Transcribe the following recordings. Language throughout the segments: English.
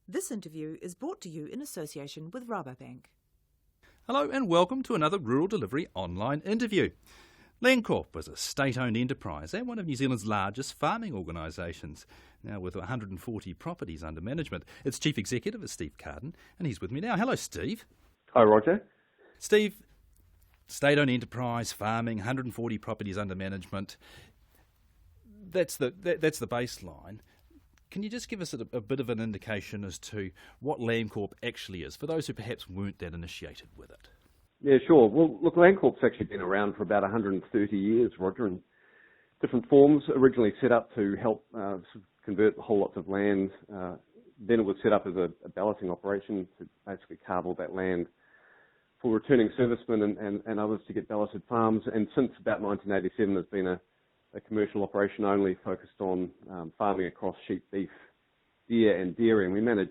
This interview is brought to you in association with Rabobank. Hello and welcome to another Rural Delivery online interview. Landcorp is a state-owned enterprise and one of New Zealand's largest farming organisations, now with 140 properties under management. Its chief executive is Steve Carden, and he's with me now. Hello, Steve. Hi, Roger. Steve, state-owned enterprise, farming, 140 properties under management. That's the baseline. Can you just give us a bit of an indication as to what Landcorp actually is, for those who perhaps weren't that initiated with it? Yeah, sure. Well, look, Landcorp's actually been around for about 130 years, Roger, in different forms. Originally set up to help convert whole lots of land. Then it was set up as a balloting operation to basically carve all that land for returning servicemen and others to get balloted farms. And since about 1987, there's been a commercial operation only focused on farming across sheep, beef, deer and dairy. And we manage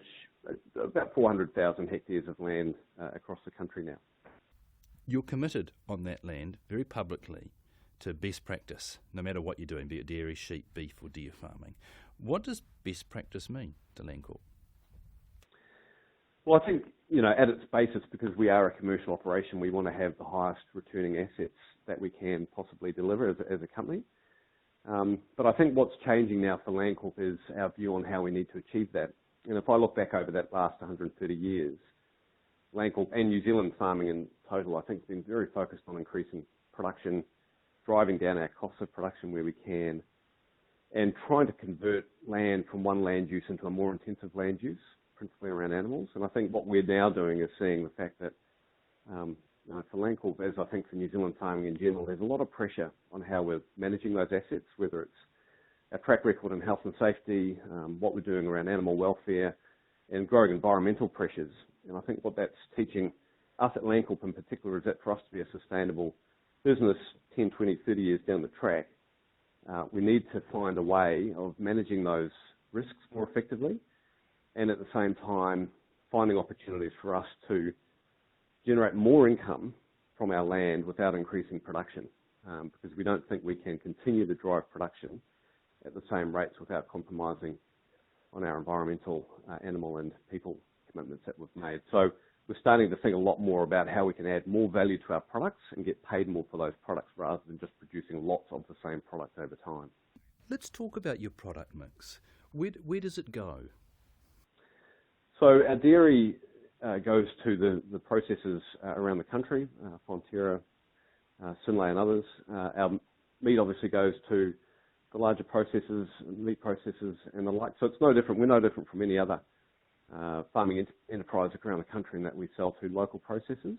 about 400,000 hectares of land across the country now. You're committed on that land very publicly to best practice, no matter what you're doing, be it dairy, sheep, beef or deer farming. What does best practice mean to Landcorp? Well, I think, at its basis, because we are a commercial operation, we want to have the highest returning assets that we can possibly deliver as a company. But I think what's changing now for Landcorp is our view on how we need to achieve that. And if I look back over that last 130 years, Landcorp and New Zealand farming in total, I think, has been very focused on increasing production, driving down our costs of production where we can, and trying to convert land from one land use into a more intensive land use, principally around animals. And I think what we're now doing is seeing the fact that for Landcorp, as I think for New Zealand farming in general, there's a lot of pressure on how we're managing those assets, whether it's our track record in health and safety, what we're doing around animal welfare, and growing environmental pressures. And I think what that's teaching us at Landcorp in particular is that for us to be a sustainable business 10, 20, 30 years down the track, we need to find a way of managing those risks more effectively and at the same time finding opportunities for us to generate more income from our land without increasing production, because we don't think we can continue to drive production at the same rates without compromising on our environmental, animal and people commitments that we've made. So we're starting to think a lot more about how we can add more value to our products and get paid more for those products rather than just producing lots of the same product over time. Let's talk about your product mix. Where does it go? So our dairy goes to the processors around the country, Fonterra, Synlait and others. Our meat obviously goes to the larger processors, meat processors and the like. So it's no different. We're no different from any other farming enterprise around the country in that we sell to local processors.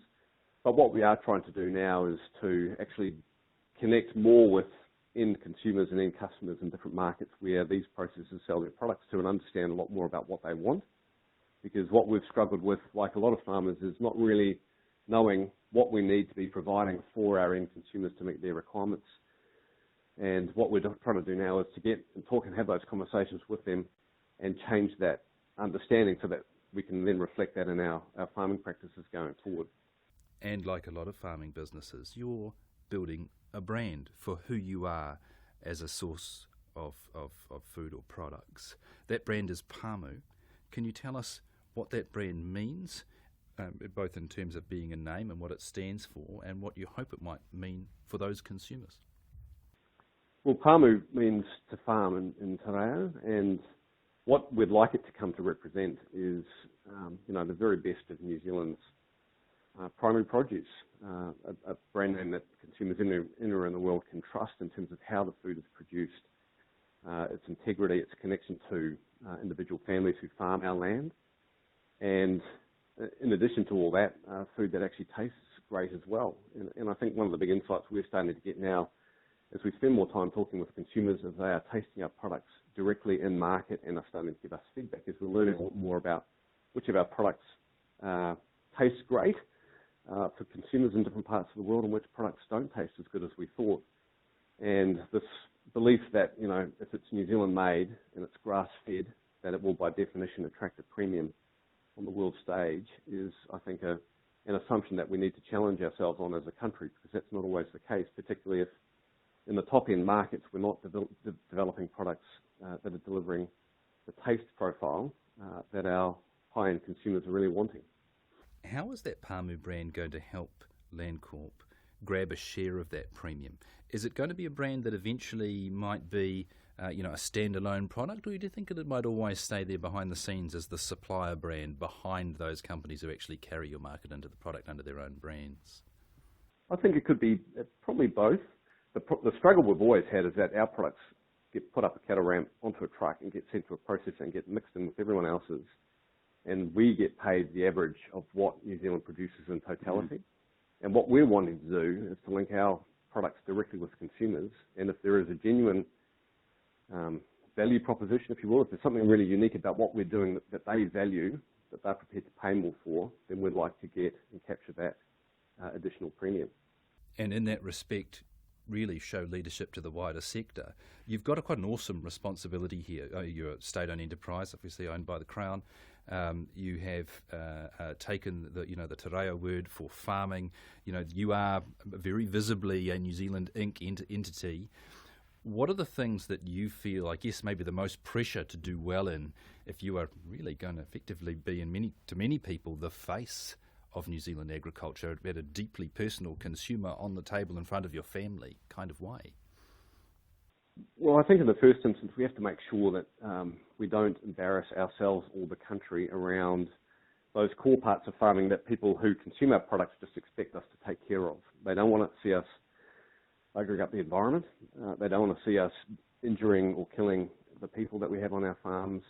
But what we are trying to do now is to actually connect more with end consumers and end customers in different markets where these processors sell their products to and understand a lot more about what they want. Because what we've struggled with, like a lot of farmers, is not really knowing what we need to be providing for our end consumers to meet their requirements. And what we're trying to do now is to get and talk and have those conversations with them and change that understanding so that we can then reflect that in our farming practices going forward. And like a lot of farming businesses, you're building a brand for who you are as a source of food or products. That brand is Pāmu. Can you tell us what that brand means, both in terms of being a name and what it stands for, and what you hope it might mean for those consumers? Well, Pāmu means to farm in Te Reo, and what we'd like it to come to represent is, the very best of New Zealand's primary produce, a brand name that consumers anywhere in the world can trust in terms of how the food is produced, its integrity, its connection to individual families who farm our land, and in addition to all that, food that actually tastes great as well. And I think one of the big insights we're starting to get now as we spend more time talking with consumers as they are tasting our products directly in market and are starting to give us feedback, is we're learning a lot more about which of our products taste great for consumers in different parts of the world and which products don't taste as good as we thought. And this belief that, if it's New Zealand made and it's grass fed, that it will by definition attract a premium on the world stage is, I think, an assumption that we need to challenge ourselves on as a country, because that's not always the case, particularly if in the top-end markets we're not developing products that are delivering the taste profile that our high-end consumers are really wanting. How is that Pāmu brand going to help Landcorp grab a share of that premium? Is it going to be a brand that eventually might be a standalone product, or do you think that it might always stay there behind the scenes as the supplier brand behind those companies who actually carry your market into the product under their own brands? I think it could be probably both. The struggle we've always had is that our products get put up a cattle ramp onto a truck and get sent to a processor and get mixed in with everyone else's, and we get paid the average of what New Zealand produces in totality. And what we're wanting to do is to link our products directly with consumers, and if there is a genuine value proposition, if you will, if there's something really unique about what we're doing that they value, that they're prepared to pay more for, then we'd like to get and capture that additional premium. And in that respect, really show leadership to the wider sector. You've got quite an awesome responsibility here. You're a state-owned enterprise, obviously owned by the Crown. You have taken the Te Reo word for farming. You are very visibly a New Zealand Inc. entity. What are the things that you feel, I guess, maybe the most pressure to do well in if you are really going to effectively be, to many people, the face of New Zealand agriculture at a deeply personal consumer on the table in front of your family kind of way? Well, I think in the first instance, we have to make sure that we don't embarrass ourselves or the country around those core parts of farming that people who consume our products just expect us to take care of. They don't want to see us aggregate the environment. They don't want to see us injuring or killing the people that we have on our farms.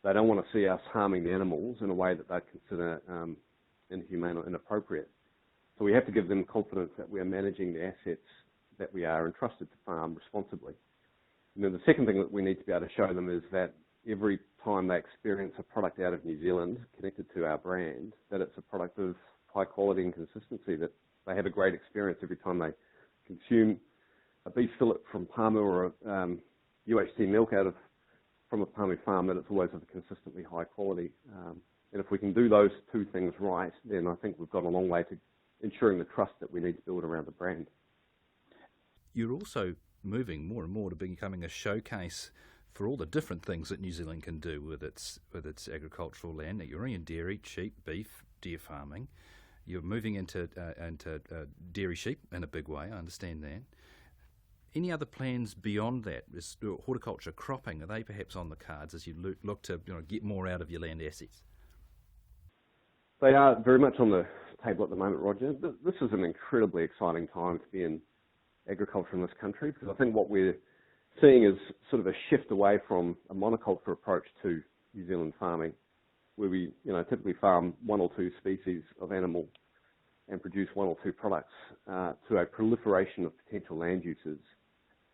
They don't want to see us harming the animals in a way that they consider inhumane or inappropriate. So we have to give them confidence that we are managing the assets that we are entrusted to farm responsibly. And then the second thing that we need to be able to show them is that every time they experience a product out of New Zealand connected to our brand, that it's a product of high quality and consistency, that they have a great experience every time they consume a beef fillet from Pāmu or UHT milk from a Pāmu farm, that it's always of a consistently high quality. And if we can do those two things right, then I think we've got a long way to ensuring the trust that we need to build around the brand. You're also moving more and more to becoming a showcase for all the different things that New Zealand can do with its agricultural land. Now, you're in dairy, sheep, beef, deer farming. You're moving into dairy sheep in a big way, I understand that. Any other plans beyond that? Is horticulture, cropping, are they perhaps on the cards as you look to get more out of your land assets? They are very much on the table at the moment, Roger. This is an incredibly exciting time to be in agriculture in this country, because I think what we're seeing is sort of a shift away from a monoculture approach to New Zealand farming, where we typically farm one or two species of animal and produce one or two products, to a proliferation of potential land uses.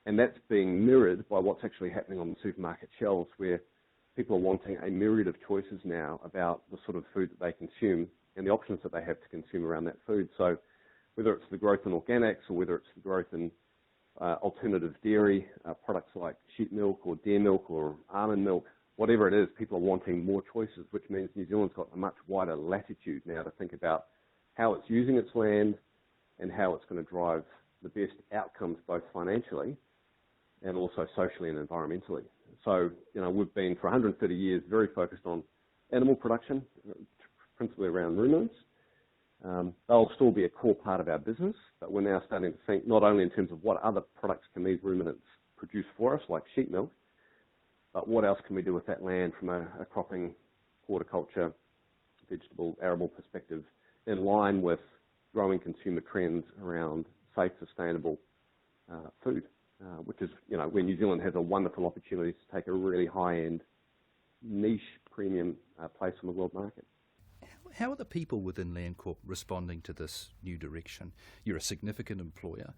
And that's being mirrored by what's actually happening on the supermarket shelves, where people are wanting a myriad of choices now about the sort of food that they consume and the options that they have to consume around that food. So whether it's the growth in organics or whether it's the growth in alternative dairy, products like sheep milk or deer milk or almond milk, whatever it is, people are wanting more choices, which means New Zealand's got a much wider latitude now to think about how it's using its land and how it's going to drive the best outcomes both financially and also socially and environmentally. So, we've been for 130 years very focused on animal production, principally around ruminants. They'll still be a core part of our business, but we're now starting to think not only in terms of what other products can these ruminants produce for us, like sheep milk, but what else can we do with that land from a cropping, horticulture, vegetable, arable perspective, in line with growing consumer trends around safe, sustainable food, which is, where New Zealand has a wonderful opportunity to take a really high-end, niche, premium place on the world market. How are the people within Landcorp responding to this new direction? You're a significant employer.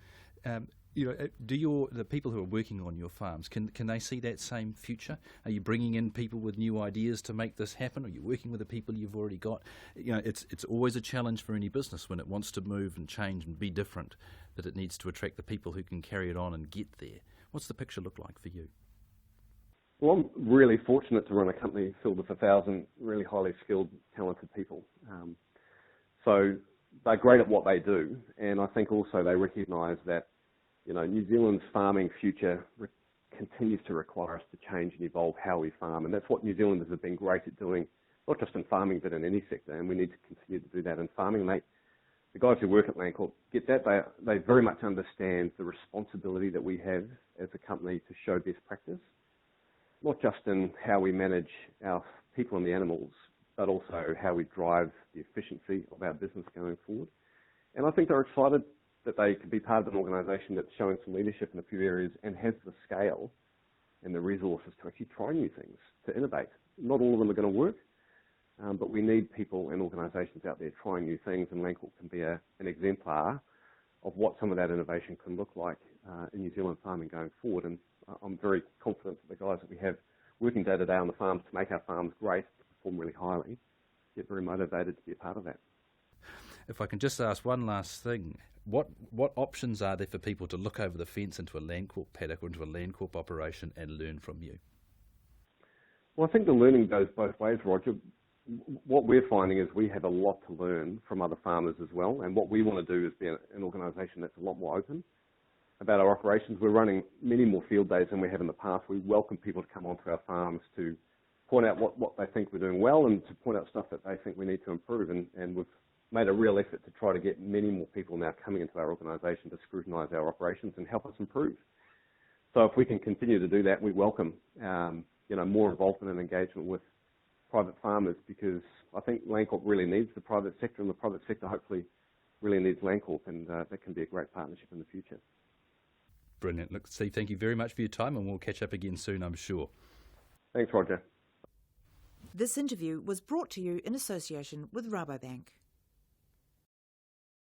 Do the people who are working on your farms, can they see that same future? Are you bringing in people with new ideas to make this happen? Are you working with the people you've already got? It's always a challenge for any business when it wants to move and change and be different, that it needs to attract the people who can carry it on and get there. What's the picture look like for you? Well, I'm really fortunate to run a company filled with 1,000 really highly skilled, talented people. So they're great at what they do, and I think also they recognise that New Zealand's farming future continues to require us to change and evolve how we farm, and that's what New Zealanders have been great at doing not just in farming, but in any sector, and we need to continue to do that in farming. The guys who work at Landcorp get that. They very much understand the responsibility that we have as a company to show best practice, not just in how we manage our people and the animals, but also how we drive the efficiency of our business going forward. And I think they're excited that they could be part of an organisation that's showing some leadership in a few areas and has the scale and the resources to actually try new things, to innovate. Not all of them are going to work, but we need people and organisations out there trying new things, and Landcorp can be an exemplar of what some of that innovation can look like in New Zealand farming going forward. And I'm very confident that the guys that we have working day to day on the farms to make our farms great, perform really highly, get very motivated to be a part of that. If I can just ask one last thing, what options are there for people to look over the fence into a Landcorp paddock or into a Landcorp operation and learn from you? Well, I think the learning goes both ways, Roger. What we're finding is we have a lot to learn from other farmers as well, and what we want to do is be an organisation that's a lot more open about our operations. We're running many more field days than we have in the past. We welcome people to come onto our farms to point out what they think we're doing well and to point out stuff that they think we need to improve, and we've made a real effort to try to get many more people now coming into our organisation to scrutinise our operations and help us improve. So if we can continue to do that, we welcome more involvement and engagement with private farmers, because I think Landcorp really needs the private sector, and the private sector hopefully really needs Landcorp, and that can be a great partnership in the future. Brilliant. Look, Steve, thank you very much for your time, and we'll catch up again soon, I'm sure. Thanks, Roger. This interview was brought to you in association with Rabobank.